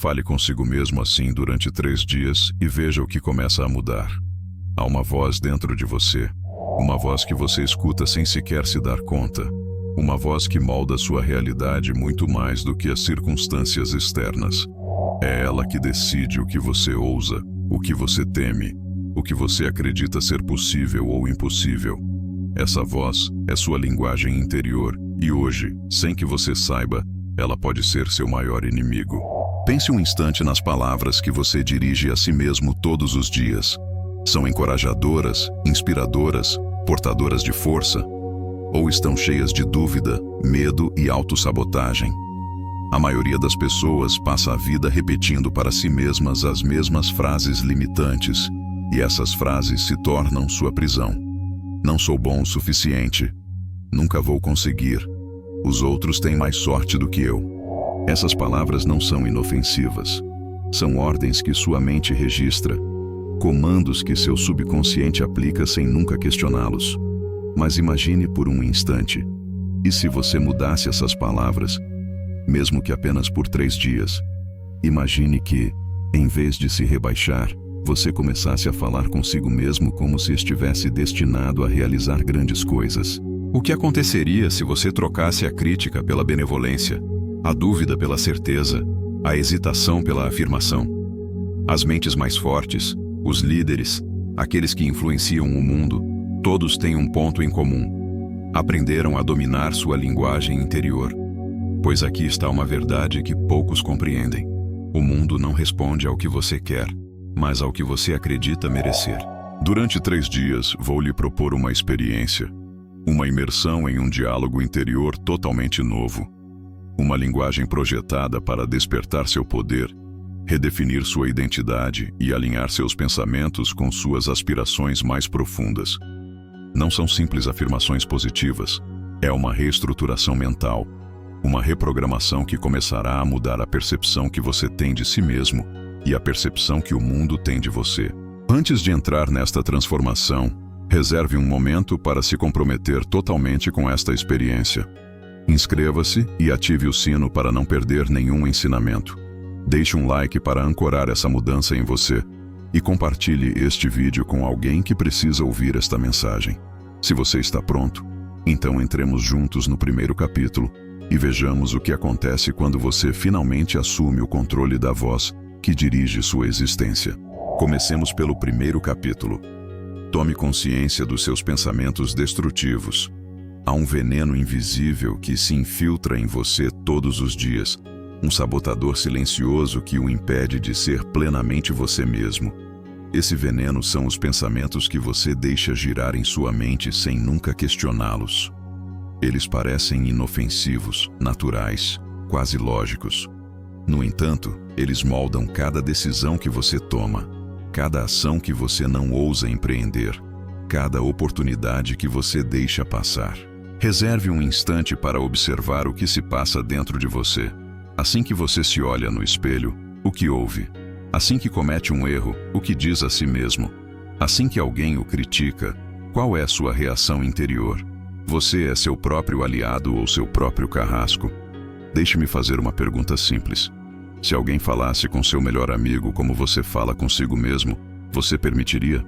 Fale consigo mesmo assim durante 3 dias e veja o que começa a mudar. Há uma voz dentro de você, uma voz que você escuta sem sequer se dar conta, uma voz que molda sua realidade muito mais do que as circunstâncias externas. É ela que decide o que você ousa, o que você teme, o que você acredita ser possível ou impossível. Essa voz é sua linguagem interior e hoje, sem que você saiba, ela pode ser seu maior inimigo. Pense um instante nas palavras que você dirige a si mesmo todos os dias. São encorajadoras, inspiradoras, portadoras de força? Ou estão cheias de dúvida, medo e autossabotagem? A maioria das pessoas passa a vida repetindo para si mesmas as mesmas frases limitantes, e essas frases se tornam sua prisão. Não sou bom o suficiente. Nunca vou conseguir. Os outros têm mais sorte do que eu. Essas palavras não são inofensivas. São ordens que sua mente registra, comandos que seu subconsciente aplica sem nunca questioná-los. Mas imagine por um instante, e se você mudasse essas palavras, mesmo que apenas por 3 dias? Imagine que, em vez de se rebaixar, você começasse a falar consigo mesmo como se estivesse destinado a realizar grandes coisas. O que aconteceria se você trocasse a crítica pela benevolência, a dúvida pela certeza, a hesitação pela afirmação? As mentes mais fortes, os líderes, aqueles que influenciam o mundo, todos têm um ponto em comum. Aprenderam a dominar sua linguagem interior. Pois aqui está uma verdade que poucos compreendem. O mundo não responde ao que você quer, mas ao que você acredita merecer. Durante 3 dias, vou lhe propor uma experiência. Uma imersão em um diálogo interior totalmente novo. Uma linguagem projetada para despertar seu poder, redefinir sua identidade e alinhar seus pensamentos com suas aspirações mais profundas. Não são simples afirmações positivas. É uma reestruturação mental. Uma reprogramação que começará a mudar a percepção que você tem de si mesmo e a percepção que o mundo tem de você. Antes de entrar nesta transformação, reserve um momento para se comprometer totalmente com esta experiência. Inscreva-se e ative o sino para não perder nenhum ensinamento. Deixe um like para ancorar essa mudança em você e compartilhe este vídeo com alguém que precisa ouvir esta mensagem. Se você está pronto, então entremos juntos no primeiro capítulo e vejamos o que acontece quando você finalmente assume o controle da voz que dirige sua existência. Comecemos pelo primeiro capítulo. Tome consciência dos seus pensamentos destrutivos. Há um veneno invisível que se infiltra em você todos os dias, um sabotador silencioso que o impede de ser plenamente você mesmo. Esse veneno são os pensamentos que você deixa girar em sua mente sem nunca questioná-los. Eles parecem inofensivos, naturais, quase lógicos. No entanto, eles moldam cada decisão que você toma, cada ação que você não ousa empreender, cada oportunidade que você deixa passar. Reserve um instante para observar o que se passa dentro de você. Assim que você se olha no espelho, o que ouve? Assim que comete um erro, o que diz a si mesmo? Assim que alguém o critica, qual é sua reação interior? Você é seu próprio aliado ou seu próprio carrasco? Deixe-me fazer uma pergunta simples. Se alguém falasse com seu melhor amigo como você fala consigo mesmo, você permitiria?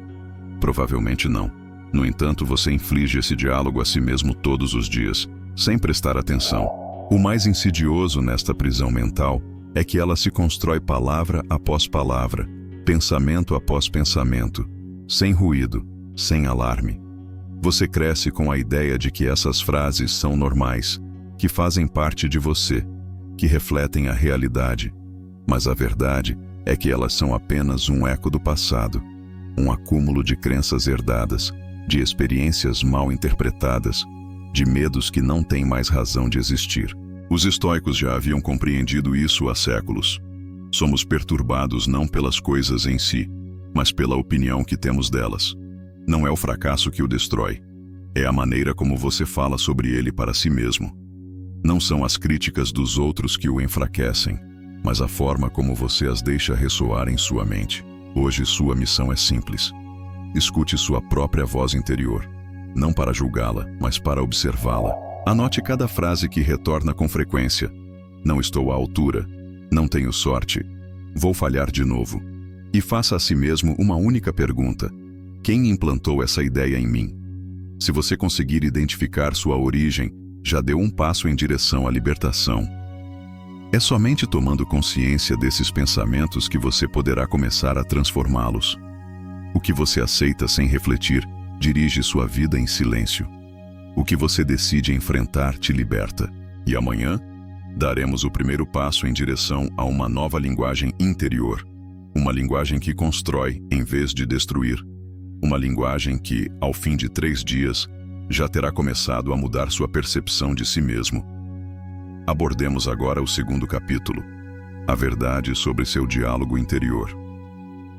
Provavelmente não. No entanto, você inflige esse diálogo a si mesmo todos os dias, sem prestar atenção. O mais insidioso nesta prisão mental é que ela se constrói palavra após palavra, pensamento após pensamento, sem ruído, sem alarme. Você cresce com a ideia de que essas frases são normais, que fazem parte de você, que refletem a realidade. Mas a verdade é que elas são apenas um eco do passado, um acúmulo de crenças herdadas, de experiências mal interpretadas, de medos que não têm mais razão de existir. Os estoicos já haviam compreendido isso há séculos. Somos perturbados não pelas coisas em si, mas pela opinião que temos delas. Não é o fracasso que o destrói. É a maneira como você fala sobre ele para si mesmo. Não são as críticas dos outros que o enfraquecem, mas a forma como você as deixa ressoar em sua mente. Hoje sua missão é simples. Escute sua própria voz interior, não para julgá-la, mas para observá-la. Anote cada frase que retorna com frequência. Não estou à altura, não tenho sorte, Vou falhar de novo. E faça a si mesmo uma única pergunta: quem implantou essa ideia em mim? Se você conseguir identificar sua origem, já deu um passo em direção à libertação. É somente tomando consciência desses pensamentos que você poderá começar a transformá-los. O que você aceita sem refletir dirige sua vida em silêncio. O que você decide enfrentar te liberta. E amanhã, daremos o primeiro passo em direção a uma nova linguagem interior. Uma linguagem que constrói em vez de destruir. Uma linguagem que, ao fim de 3 dias, já terá começado a mudar sua percepção de si mesmo. Abordemos agora o segundo capítulo, a verdade sobre seu diálogo interior.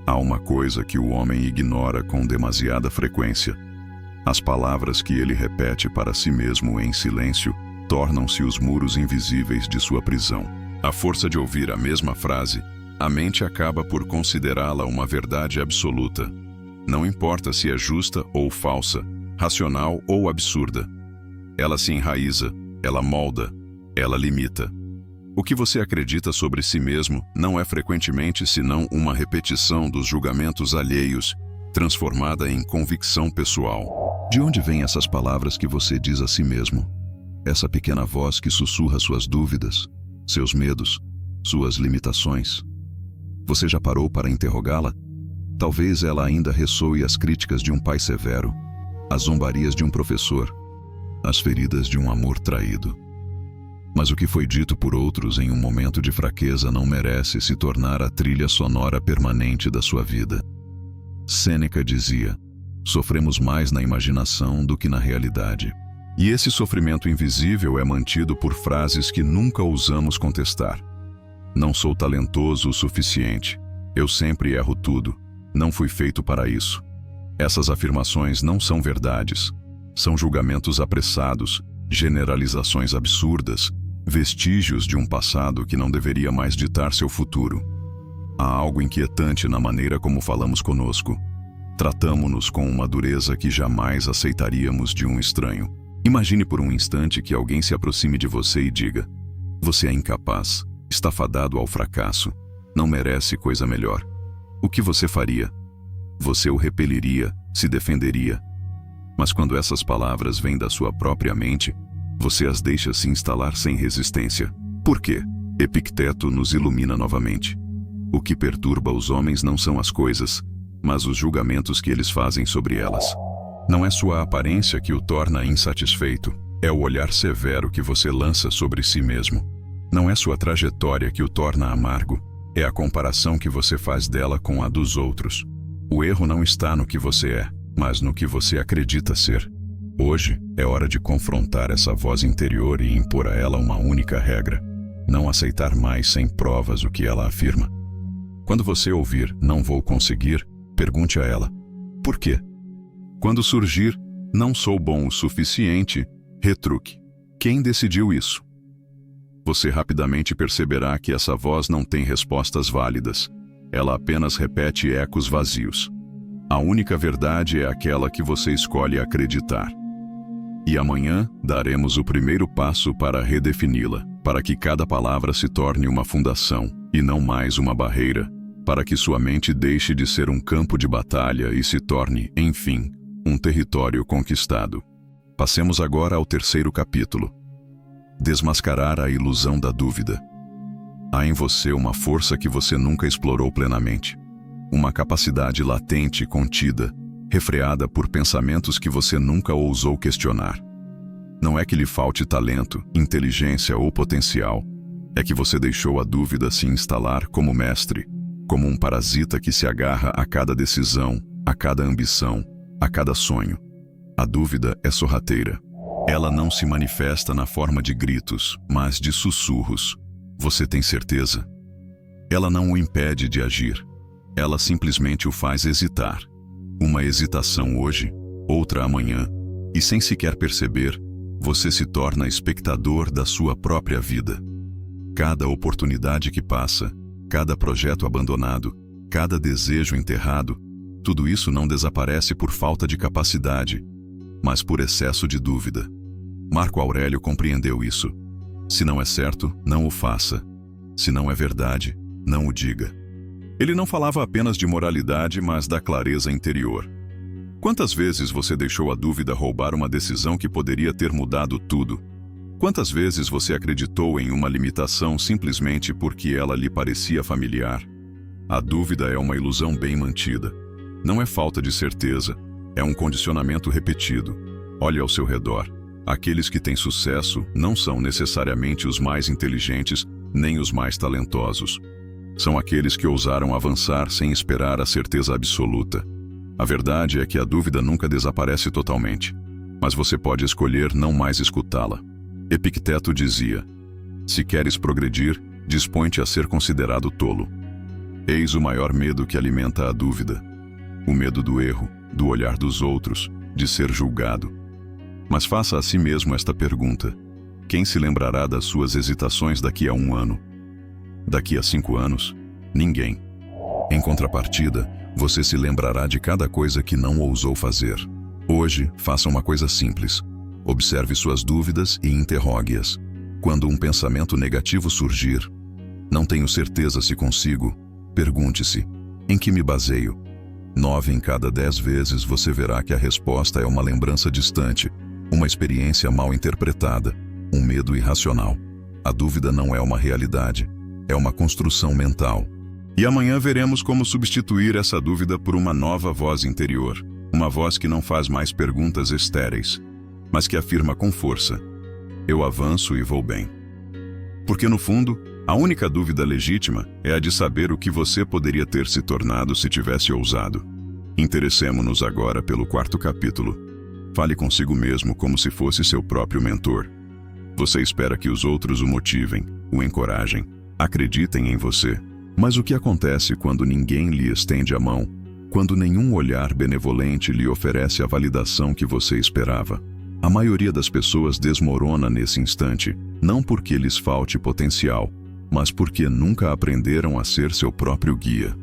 Há uma coisa que o homem ignora com demasiada frequência. As palavras que ele repete para si mesmo em silêncio tornam-se os muros invisíveis de sua prisão. À força de ouvir a mesma frase, a mente acaba por considerá-la uma verdade absoluta. Não importa se é justa ou falsa, racional ou absurda. Ela se enraiza, ela molda, ela limita. O que você acredita sobre si mesmo não é frequentemente senão uma repetição dos julgamentos alheios, transformada em convicção pessoal. De onde vêm essas palavras que você diz a si mesmo? Essa pequena voz que sussurra suas dúvidas, seus medos, suas limitações. Você já parou para interrogá-la? Talvez ela ainda ressoe as críticas de um pai severo, as zombarias de um professor, as feridas de um amor traído. Mas o que foi dito por outros em um momento de fraqueza não merece se tornar a trilha sonora permanente da sua vida. Sêneca dizia: sofremos mais na imaginação do que na realidade. E esse sofrimento invisível é mantido por frases que nunca ousamos contestar. Não sou talentoso o suficiente. Eu sempre erro tudo. Não fui feito para isso. Essas afirmações não são verdades. São julgamentos apressados, generalizações absurdas, vestígios de um passado que não deveria mais ditar seu futuro. Há algo inquietante na maneira como falamos conosco. Tratamo-nos com uma dureza que jamais aceitaríamos de um estranho. Imagine por um instante que alguém se aproxime de você e diga: você é incapaz, está fadado ao fracasso, não merece coisa melhor. O que você faria? Você o repeliria, se defenderia. Mas quando essas palavras vêm da sua própria mente, você as deixa se instalar sem resistência. Por quê? Epicteto nos ilumina novamente. O que perturba os homens não são as coisas, mas os julgamentos que eles fazem sobre elas. Não é sua aparência que o torna insatisfeito, é o olhar severo que você lança sobre si mesmo. Não é sua trajetória que o torna amargo, é a comparação que você faz dela com a dos outros. O erro não está no que você é, mas no que você acredita ser. Hoje é hora de confrontar essa voz interior e impor a ela uma única regra: não aceitar mais sem provas o que ela afirma. Quando você ouvir "não vou conseguir", pergunte a ela: por quê? Quando surgir "não sou bom o suficiente", retruque: quem decidiu isso? Você rapidamente perceberá que essa voz não tem respostas válidas. Ela apenas repete ecos vazios. A única verdade é aquela que você escolhe acreditar. E amanhã daremos o primeiro passo para redefini-la, para que cada palavra se torne uma fundação e não mais uma barreira, para que sua mente deixe de ser um campo de batalha e se torne, enfim, um território conquistado. Passemos agora ao terceiro capítulo. Desmascarar a ilusão da dúvida. Há em você uma força que você nunca explorou plenamente. Uma capacidade latente, contida, refreada por pensamentos que você nunca ousou questionar. Não é que lhe falte talento, inteligência ou potencial. É que você deixou a dúvida se instalar como mestre, como um parasita que se agarra a cada decisão, a cada ambição, a cada sonho. A dúvida é sorrateira. Ela não se manifesta na forma de gritos, mas de sussurros. Você tem certeza? Ela não o impede de agir. Ela simplesmente o faz hesitar. Uma hesitação hoje, outra amanhã, e sem sequer perceber, você se torna espectador da sua própria vida. Cada oportunidade que passa, cada projeto abandonado, cada desejo enterrado, tudo isso não desaparece por falta de capacidade, mas por excesso de dúvida. Marco Aurélio compreendeu isso. Se não é certo, não o faça. Se não é verdade, não o diga. Ele não falava apenas de moralidade, mas da clareza interior. Quantas vezes você deixou a dúvida roubar uma decisão que poderia ter mudado tudo? Quantas vezes você acreditou em uma limitação simplesmente porque ela lhe parecia familiar? A dúvida é uma ilusão bem mantida. Não é falta de certeza, é um condicionamento repetido. Olhe ao seu redor. Aqueles que têm sucesso não são necessariamente os mais inteligentes, nem os mais talentosos. São aqueles que ousaram avançar sem esperar a certeza absoluta. A verdade é que a dúvida nunca desaparece totalmente, mas você pode escolher não mais escutá-la. Epicteto dizia: se queres progredir, dispõe-te a ser considerado tolo. Eis o maior medo que alimenta a dúvida. O medo do erro, do olhar dos outros, de ser julgado. Mas faça a si mesmo esta pergunta: quem se lembrará das suas hesitações daqui a 1 ano? Daqui a 5 anos? Ninguém. Em contrapartida, você se lembrará de cada coisa que não ousou fazer. Hoje, faça uma coisa simples. Observe suas dúvidas e interrogue-as. Quando um pensamento negativo surgir, não tenho certeza se consigo, pergunte-se: em que me baseio? 9 em cada 10 vezes você verá que a resposta é uma lembrança distante, uma experiência mal interpretada, um medo irracional. A dúvida não é uma realidade, é uma construção mental. E amanhã veremos como substituir essa dúvida por uma nova voz interior. Uma voz que não faz mais perguntas estéreis, mas que afirma com força: eu avanço e vou bem. Porque no fundo, a única dúvida legítima é a de saber o que você poderia ter se tornado se tivesse ousado. Interessemo-nos agora pelo 4º capítulo. Fale consigo mesmo como se fosse seu próprio mentor. Você espera que os outros o motivem, o encorajem, acreditem em você. Mas o que acontece quando ninguém lhe estende a mão? Quando nenhum olhar benevolente lhe oferece a validação que você esperava? A maioria das pessoas desmorona nesse instante, não porque lhes falte potencial, mas porque nunca aprenderam a ser seu próprio guia.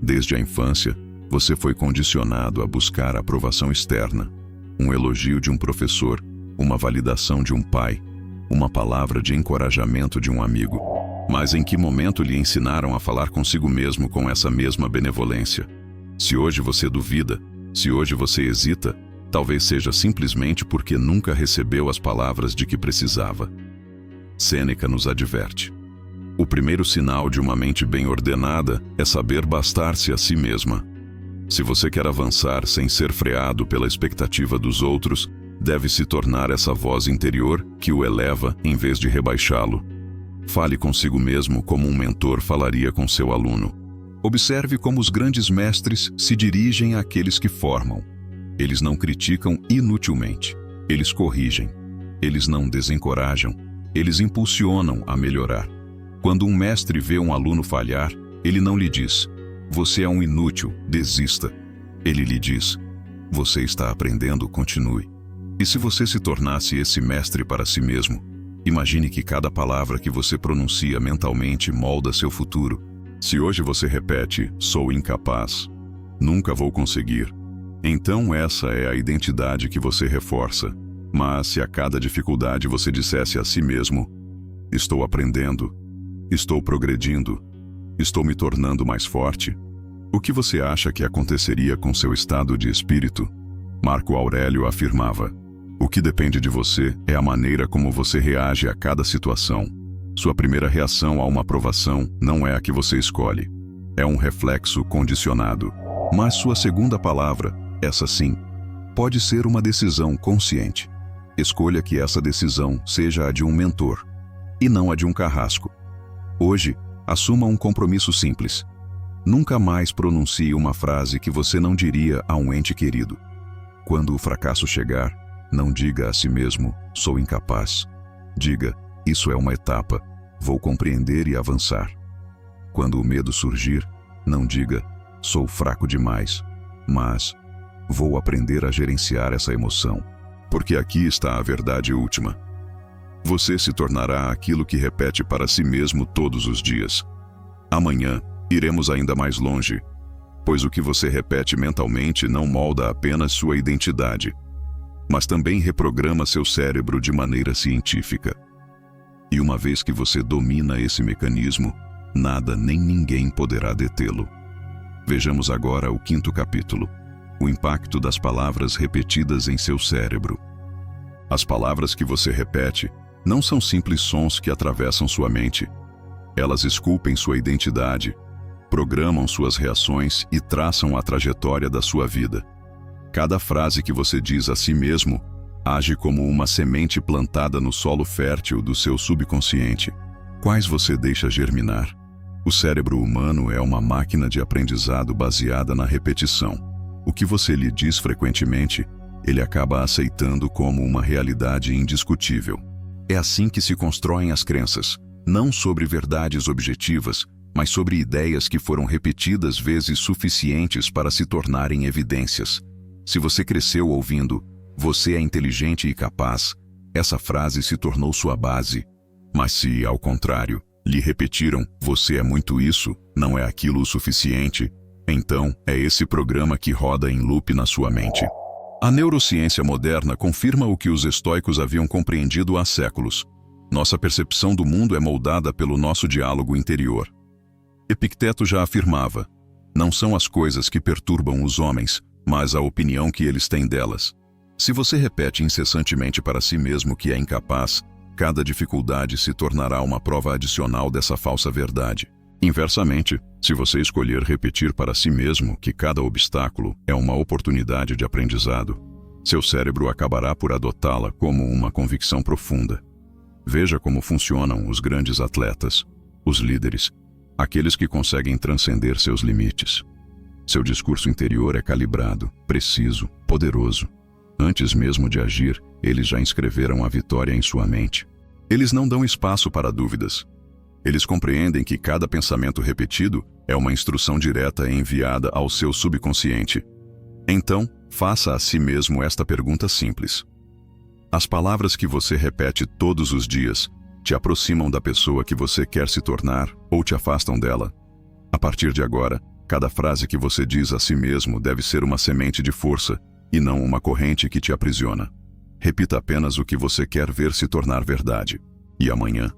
Desde a infância, você foi condicionado a buscar a aprovação externa, um elogio de um professor, uma validação de um pai, uma palavra de encorajamento de um amigo. Mas em que momento lhe ensinaram a falar consigo mesmo com essa mesma benevolência? Se hoje você duvida, se hoje você hesita, talvez seja simplesmente porque nunca recebeu as palavras de que precisava. Sêneca nos adverte: o primeiro sinal de uma mente bem ordenada é saber bastar-se a si mesma. Se você quer avançar sem ser freado pela expectativa dos outros, deve se tornar essa voz interior que o eleva em vez de rebaixá-lo. Fale consigo mesmo como um mentor falaria com seu aluno. Observe como os grandes mestres se dirigem àqueles que formam. Eles não criticam inutilmente, eles corrigem. Eles não desencorajam, eles impulsionam a melhorar. Quando um mestre vê um aluno falhar, ele não lhe diz: você é um inútil, desista. Ele lhe diz: você está aprendendo, continue. E se você se tornasse esse mestre para si mesmo, imagine que cada palavra que você pronuncia mentalmente molda seu futuro. Se hoje você repete: sou incapaz, nunca vou conseguir, então essa é a identidade que você reforça. Mas se a cada dificuldade você dissesse a si mesmo: estou aprendendo, estou progredindo, estou me tornando mais forte, o que você acha que aconteceria com seu estado de espírito? Marco Aurélio afirmava: o que depende de você é a maneira como você reage a cada situação. Sua primeira reação a uma aprovação não é a que você escolhe. É um reflexo condicionado. Mas sua segunda palavra, essa sim, pode ser uma decisão consciente. Escolha que essa decisão seja a de um mentor, e não a de um carrasco. Hoje, assuma um compromisso simples. Nunca mais pronuncie uma frase que você não diria a um ente querido. Quando o fracasso chegar, não diga a si mesmo: sou incapaz. Diga: isso é uma etapa, vou compreender e avançar. Quando o medo surgir, não diga: sou fraco demais, mas vou aprender a gerenciar essa emoção. Porque aqui está a verdade última. Você se tornará aquilo que repete para si mesmo todos os dias. Amanhã, iremos ainda mais longe, pois o que você repete mentalmente não molda apenas sua identidade, mas também reprograma seu cérebro de maneira científica. E uma vez que você domina esse mecanismo, nada nem ninguém poderá detê-lo. Vejamos agora o 5º capítulo: o impacto das palavras repetidas em seu cérebro. As palavras que você repete não são simples sons que atravessam sua mente. Elas esculpem sua identidade, programam suas reações e traçam a trajetória da sua vida. Cada frase que você diz a si mesmo age como uma semente plantada no solo fértil do seu subconsciente. Quais você deixa germinar? O cérebro humano é uma máquina de aprendizado baseada na repetição. O que você lhe diz frequentemente, ele acaba aceitando como uma realidade indiscutível. É assim que se constroem as crenças, não sobre verdades objetivas, mas sobre ideias que foram repetidas vezes suficientes para se tornarem evidências. Se você cresceu ouvindo "você é inteligente e capaz", essa frase se tornou sua base. Mas se, ao contrário, lhe repetiram "você é muito isso, não é aquilo o suficiente", então é esse programa que roda em loop na sua mente. A neurociência moderna confirma o que os estoicos haviam compreendido há séculos. Nossa percepção do mundo é moldada pelo nosso diálogo interior. Epicteto já afirmava: não são as coisas que perturbam os homens, mas a opinião que eles têm delas. Se você repete incessantemente para si mesmo que é incapaz, cada dificuldade se tornará uma prova adicional dessa falsa verdade. Inversamente, se você escolher repetir para si mesmo que cada obstáculo é uma oportunidade de aprendizado, seu cérebro acabará por adotá-la como uma convicção profunda. Veja como funcionam os grandes atletas, os líderes, aqueles que conseguem transcender seus limites. Seu discurso interior é calibrado, preciso, poderoso. Antes mesmo de agir, eles já inscreveram a vitória em sua mente. Eles não dão espaço para dúvidas. Eles compreendem que cada pensamento repetido é uma instrução direta enviada ao seu subconsciente. Então, faça a si mesmo esta pergunta simples: as palavras que você repete todos os dias te aproximam da pessoa que você quer se tornar ou te afastam dela? A partir de agora, cada frase que você diz a si mesmo deve ser uma semente de força e não uma corrente que te aprisiona. Repita apenas o que você quer ver se tornar verdade. E amanhã,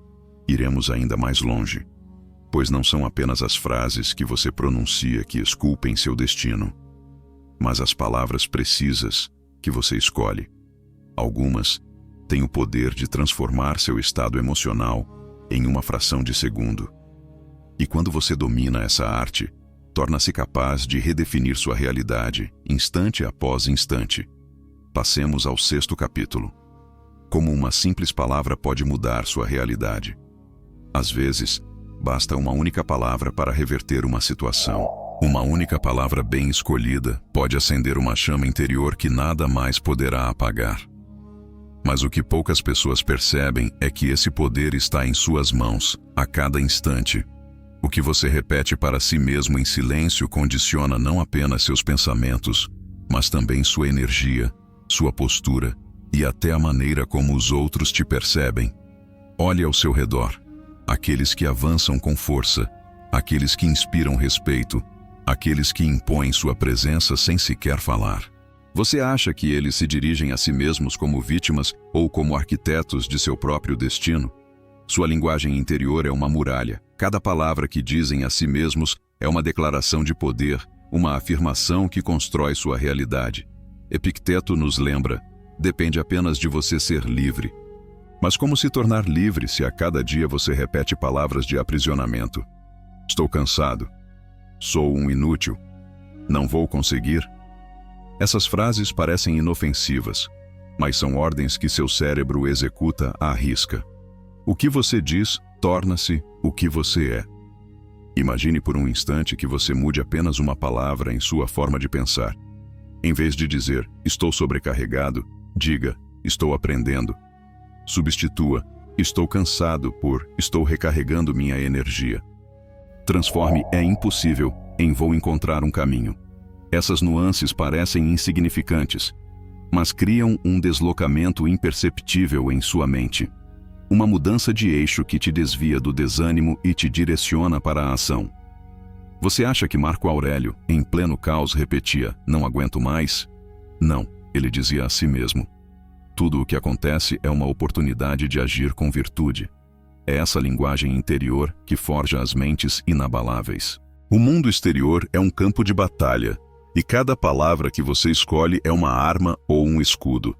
iremos ainda mais longe, pois não são apenas as frases que você pronuncia que esculpem seu destino, mas as palavras precisas que você escolhe. Algumas têm o poder de transformar seu estado emocional em uma fração de segundo. E quando você domina essa arte, torna-se capaz de redefinir sua realidade, instante após instante. Passemos ao 6º capítulo: como uma simples palavra pode mudar sua realidade. Às vezes, basta uma única palavra para reverter uma situação. Uma única palavra bem escolhida pode acender uma chama interior que nada mais poderá apagar. Mas o que poucas pessoas percebem é que esse poder está em suas mãos, a cada instante. O que você repete para si mesmo em silêncio condiciona não apenas seus pensamentos, mas também sua energia, sua postura e até a maneira como os outros te percebem. Olhe ao seu redor. Aqueles que avançam com força, aqueles que inspiram respeito, aqueles que impõem sua presença sem sequer falar. Você acha que eles se dirigem a si mesmos como vítimas ou como arquitetos de seu próprio destino? Sua linguagem interior é uma muralha. Cada palavra que dizem a si mesmos é uma declaração de poder, uma afirmação que constrói sua realidade. Epicteto nos lembra: depende apenas de você ser livre. Mas como se tornar livre se a cada dia você repete palavras de aprisionamento? Estou cansado. Sou um inútil. Não vou conseguir. Essas frases parecem inofensivas, mas são ordens que seu cérebro executa à risca. O que você diz torna-se o que você é. Imagine por um instante que você mude apenas uma palavra em sua forma de pensar. Em vez de dizer "estou sobrecarregado", diga "estou aprendendo". Substitua "estou cansado" por "estou recarregando minha energia". Transforme "é impossível" em "vou encontrar um caminho". Essas nuances parecem insignificantes, mas criam um deslocamento imperceptível em sua mente. Uma mudança de eixo que te desvia do desânimo e te direciona para a ação. Você acha que Marco Aurélio, em pleno caos, repetia "não aguento mais"? Não, ele dizia a si mesmo: tudo o que acontece é uma oportunidade de agir com virtude. É essa linguagem interior que forja as mentes inabaláveis. O mundo exterior é um campo de batalha, e cada palavra que você escolhe é uma arma ou um escudo.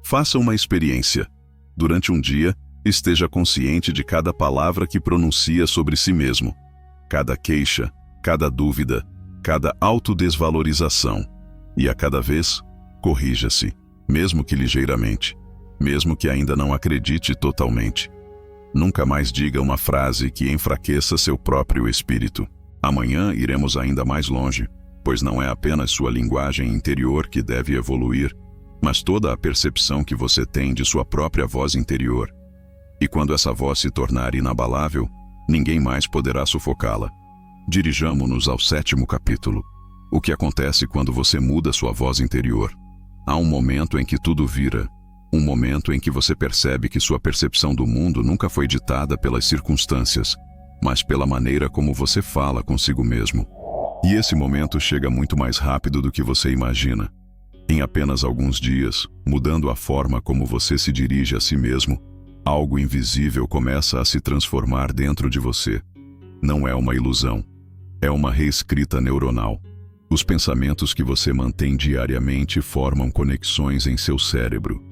Faça uma experiência. Durante um dia, esteja consciente de cada palavra que pronuncia sobre si mesmo. Cada queixa, cada dúvida, cada autodesvalorização. E a cada vez, corrija-se, mesmo que ligeiramente, mesmo que ainda não acredite totalmente. Nunca mais diga uma frase que enfraqueça seu próprio espírito. Amanhã iremos ainda mais longe, pois não é apenas sua linguagem interior que deve evoluir, mas toda a percepção que você tem de sua própria voz interior. E quando essa voz se tornar inabalável, ninguém mais poderá sufocá-la. Dirijamo-nos ao 7º capítulo. O que acontece quando você muda sua voz interior? Há um momento em que tudo vira. Um momento em que você percebe que sua percepção do mundo nunca foi ditada pelas circunstâncias, mas pela maneira como você fala consigo mesmo. E esse momento chega muito mais rápido do que você imagina. Em apenas alguns dias, mudando a forma como você se dirige a si mesmo, algo invisível começa a se transformar dentro de você. Não é uma ilusão. É uma reescrita neuronal. Os pensamentos que você mantém diariamente formam conexões em seu cérebro.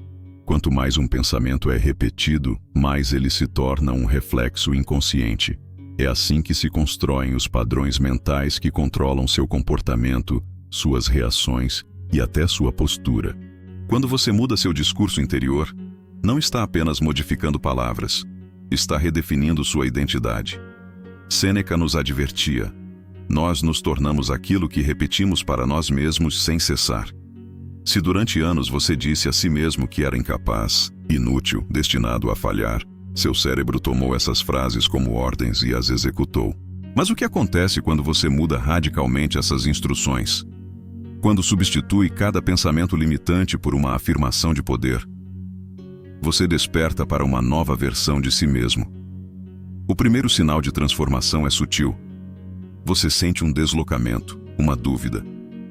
Quanto mais um pensamento é repetido, mais ele se torna um reflexo inconsciente. É assim que se constroem os padrões mentais que controlam seu comportamento, suas reações e até sua postura. Quando você muda seu discurso interior, não está apenas modificando palavras, está redefinindo sua identidade. Sêneca nos advertia: nós nos tornamos aquilo que repetimos para nós mesmos sem cessar. Se durante anos você disse a si mesmo que era incapaz, inútil, destinado a falhar, seu cérebro tomou essas frases como ordens e as executou. Mas o que acontece quando você muda radicalmente essas instruções? Quando substitui cada pensamento limitante por uma afirmação de poder, você desperta para uma nova versão de si mesmo. O primeiro sinal de transformação é sutil. Você sente um deslocamento, uma dúvida,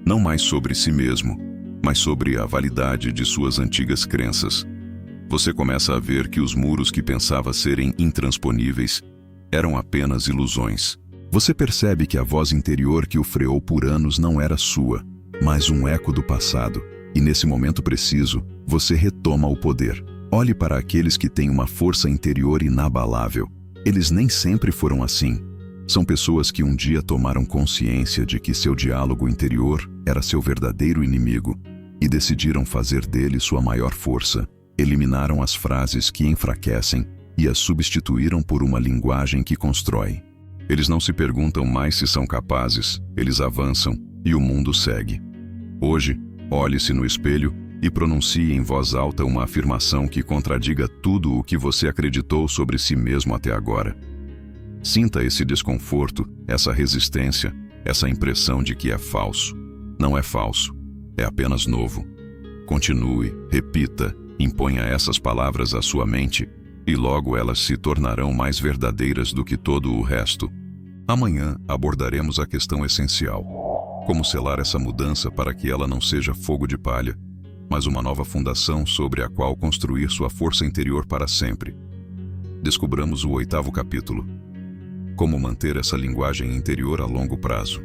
não mais sobre si mesmo, mas sobre a validade de suas antigas crenças. Você começa a ver que os muros que pensava serem intransponíveis eram apenas ilusões. Você percebe que a voz interior que o freou por anos não era sua, mas um eco do passado, e nesse momento preciso, você retoma o poder. Olhe para aqueles que têm uma força interior inabalável. Eles nem sempre foram assim. São pessoas que um dia tomaram consciência de que seu diálogo interior era seu verdadeiro inimigo e decidiram fazer dele sua maior força. Eliminaram as frases que enfraquecem e as substituíram por uma linguagem que constrói. Eles não se perguntam mais se são capazes, eles avançam e o mundo segue. Hoje, olhe-se no espelho e pronuncie em voz alta uma afirmação que contradiga tudo o que você acreditou sobre si mesmo até agora. Sinta esse desconforto, essa resistência, essa impressão de que é falso. Não é falso, é apenas novo. Continue, repita, imponha essas palavras à sua mente e logo elas se tornarão mais verdadeiras do que todo o resto. Amanhã abordaremos a questão essencial: como selar essa mudança para que ela não seja fogo de palha, mas uma nova fundação sobre a qual construir sua força interior para sempre. Descubramos o 8º capítulo. Como manter essa linguagem interior a longo prazo.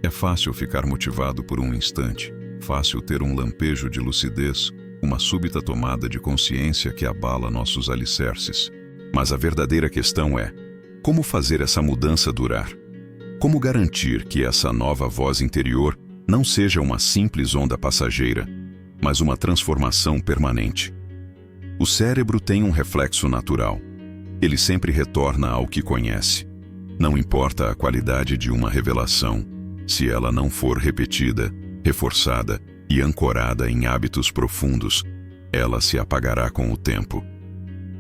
É fácil ficar motivado por um instante, fácil ter um lampejo de lucidez, uma súbita tomada de consciência que abala nossos alicerces. Mas a verdadeira questão é: como fazer essa mudança durar? Como garantir que essa nova voz interior não seja uma simples onda passageira, mas uma transformação permanente? O cérebro tem um reflexo natural. Ele sempre retorna ao que conhece. Não importa a qualidade de uma revelação, se ela não for repetida, reforçada e ancorada em hábitos profundos, ela se apagará com o tempo.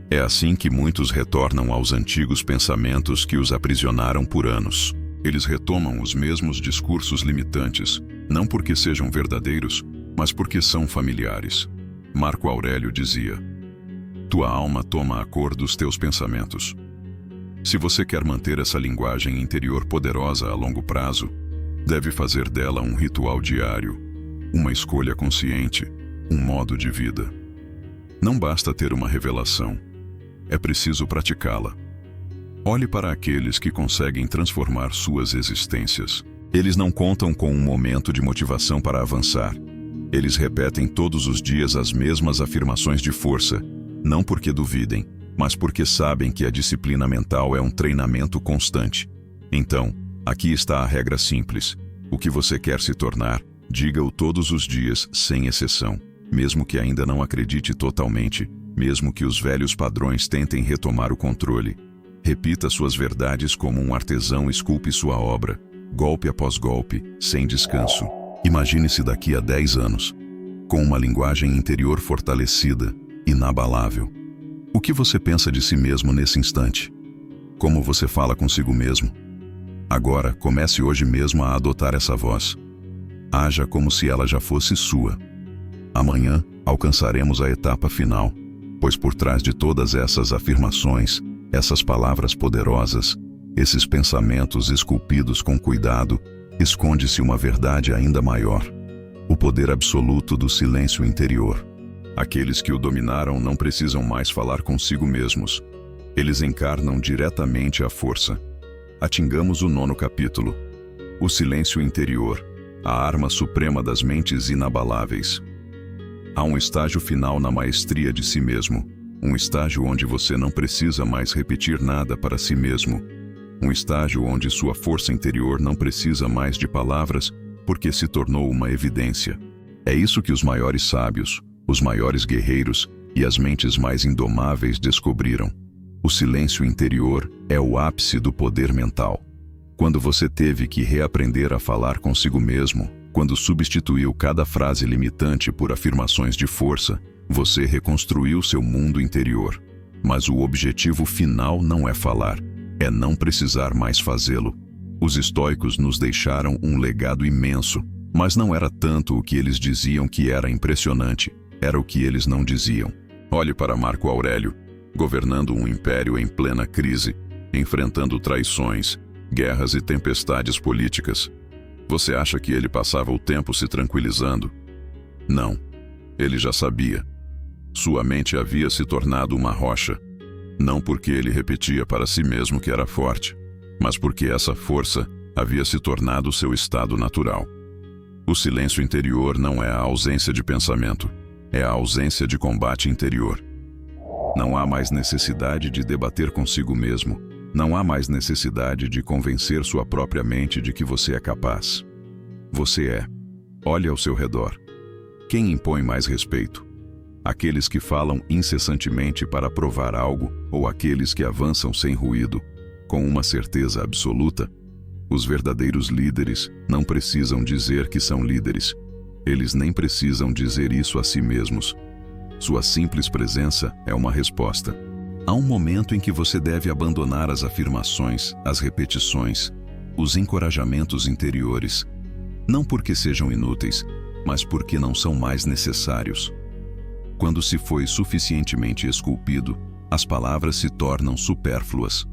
É assim que muitos retornam aos antigos pensamentos que os aprisionaram por anos. Eles retomam os mesmos discursos limitantes, não porque sejam verdadeiros, mas porque são familiares. Marco Aurélio dizia: tua alma toma a cor dos teus pensamentos. Se você quer manter essa linguagem interior poderosa a longo prazo, deve fazer dela um ritual diário, uma escolha consciente, um modo de vida. Não basta ter uma revelação, é preciso praticá-la. Olhe para aqueles que conseguem transformar suas existências. Eles não contam com um momento de motivação para avançar. Eles repetem todos os dias as mesmas afirmações de força, não porque duvidem, mas porque sabem que a disciplina mental é um treinamento constante. Então, aqui está a regra simples. O que você quer se tornar, diga-o todos os dias, sem exceção. Mesmo que ainda não acredite totalmente, mesmo que os velhos padrões tentem retomar o controle. Repita suas verdades como um artesão esculpe sua obra, golpe após golpe, sem descanso. Imagine-se daqui a 10 anos, com uma linguagem interior fortalecida, inabalável. O que você pensa de si mesmo nesse instante? Como você fala consigo mesmo? Agora, comece hoje mesmo a adotar essa voz. Haja como se ela já fosse sua. Amanhã, alcançaremos a etapa final, pois por trás de todas essas afirmações, essas palavras poderosas, esses pensamentos esculpidos com cuidado, esconde-se uma verdade ainda maior: o poder absoluto do silêncio interior. Aqueles que o dominaram não precisam mais falar consigo mesmos. Eles encarnam diretamente a força. Atingamos o 9º capítulo. O silêncio interior, a arma suprema das mentes inabaláveis. Há um estágio final na maestria de si mesmo. Um estágio onde você não precisa mais repetir nada para si mesmo. Um estágio onde sua força interior não precisa mais de palavras, porque se tornou uma evidência. É isso que os maiores sábios, os maiores guerreiros e as mentes mais indomáveis descobriram. O silêncio interior é o ápice do poder mental. Quando você teve que reaprender a falar consigo mesmo, quando substituiu cada frase limitante por afirmações de força, você reconstruiu seu mundo interior. Mas o objetivo final não é falar, é não precisar mais fazê-lo. Os estoicos nos deixaram um legado imenso, mas não era tanto o que eles diziam que era impressionante, era o que eles não diziam. Olhe para Marco Aurélio, governando um império em plena crise, enfrentando traições, guerras e tempestades políticas. Você acha que ele passava o tempo se tranquilizando? Não. Ele já sabia. Sua mente havia se tornado uma rocha, não porque ele repetia para si mesmo que era forte, mas porque essa força havia se tornado seu estado natural. O silêncio interior não é a ausência de pensamento, é a ausência de combate interior. Não há mais necessidade de debater consigo mesmo, não há mais necessidade de convencer sua própria mente de que você é capaz. Você é. Olhe ao seu redor. Quem impõe mais respeito? Aqueles que falam incessantemente para provar algo ou aqueles que avançam sem ruído, com uma certeza absoluta? Os verdadeiros líderes não precisam dizer que são líderes. Eles nem precisam dizer isso a si mesmos. Sua simples presença é uma resposta. Há um momento em que você deve abandonar as afirmações, as repetições, os encorajamentos interiores, não porque sejam inúteis, mas porque não são mais necessários. Quando se foi suficientemente esculpido, as palavras se tornam supérfluas.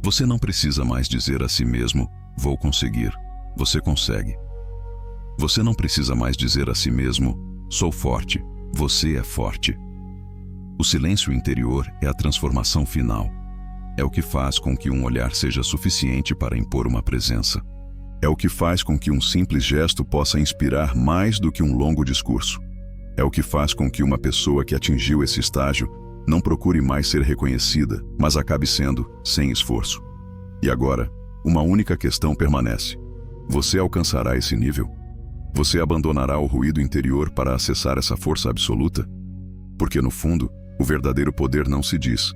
Você não precisa mais dizer a si mesmo, vou conseguir. Você consegue. Você não precisa mais dizer a si mesmo, sou forte. Você é forte. O silêncio interior é a transformação final. É o que faz com que um olhar seja suficiente para impor uma presença. É o que faz com que um simples gesto possa inspirar mais do que um longo discurso. É o que faz com que uma pessoa que atingiu esse estágio não procure mais ser reconhecida, mas acabe sendo, sem esforço. E agora, uma única questão permanece. Você alcançará esse nível? Você abandonará o ruído interior para acessar essa força absoluta? Porque no fundo, o verdadeiro poder não se diz.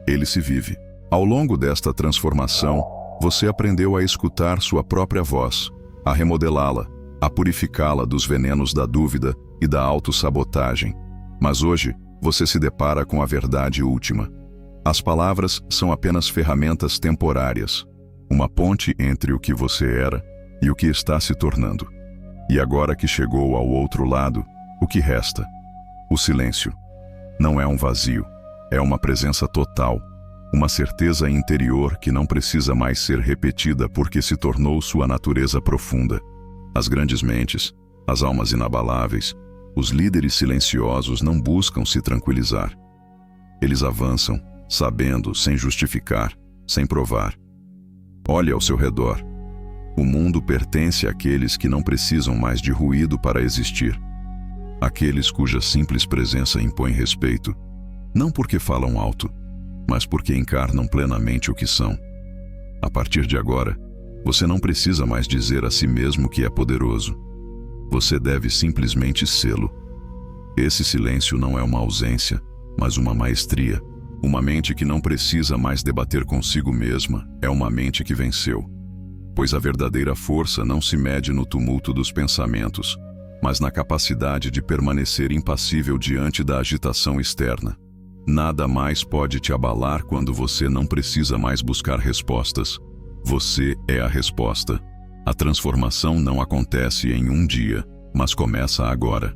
Ele se vive. Ao longo desta transformação, você aprendeu a escutar sua própria voz, a remodelá-la, a purificá-la dos venenos da dúvida e da autossabotagem. Mas hoje, você se depara com a verdade última. As palavras são apenas ferramentas temporárias, uma ponte entre o que você era e o que está se tornando. E agora que chegou ao outro lado, o que resta? O silêncio. Não é um vazio, é uma presença total, uma certeza interior que não precisa mais ser repetida porque se tornou sua natureza profunda. As grandes mentes, as almas inabaláveis, os líderes silenciosos não buscam se tranquilizar. Eles avançam, sabendo, sem justificar, sem provar. Olhe ao seu redor. O mundo pertence àqueles que não precisam mais de ruído para existir. Aqueles cuja simples presença impõe respeito, não porque falam alto, mas porque encarnam plenamente o que são. A partir de agora, você não precisa mais dizer a si mesmo que é poderoso. Você deve simplesmente sê-lo. Esse silêncio não é uma ausência, mas uma maestria. Uma mente que não precisa mais debater consigo mesma é uma mente que venceu. Pois a verdadeira força não se mede no tumulto dos pensamentos, mas na capacidade de permanecer impassível diante da agitação externa. Nada mais pode te abalar quando você não precisa mais buscar respostas. Você é a resposta. A transformação não acontece em um dia, mas começa agora.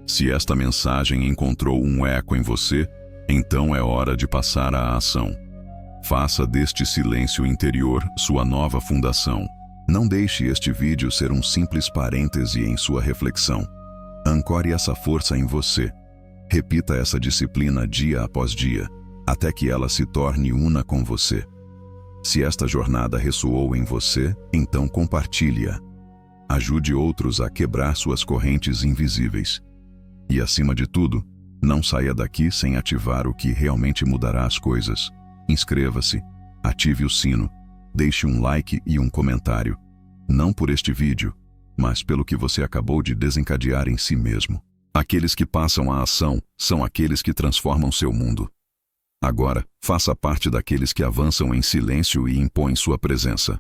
Se esta mensagem encontrou um eco em você, então é hora de passar à ação. Faça deste silêncio interior sua nova fundação. Não deixe este vídeo ser um simples parêntese em sua reflexão. Ancore essa força em você. Repita essa disciplina dia após dia, até que ela se torne una com você. Se esta jornada ressoou em você, então compartilhe-a. Ajude outros a quebrar suas correntes invisíveis. E acima de tudo, não saia daqui sem ativar o que realmente mudará as coisas. Inscreva-se, ative o sino, deixe um like e um comentário. Não por este vídeo, mas pelo que você acabou de desencadear em si mesmo. Aqueles que passam à ação são aqueles que transformam seu mundo. Agora, faça parte daqueles que avançam em silêncio e impõem sua presença.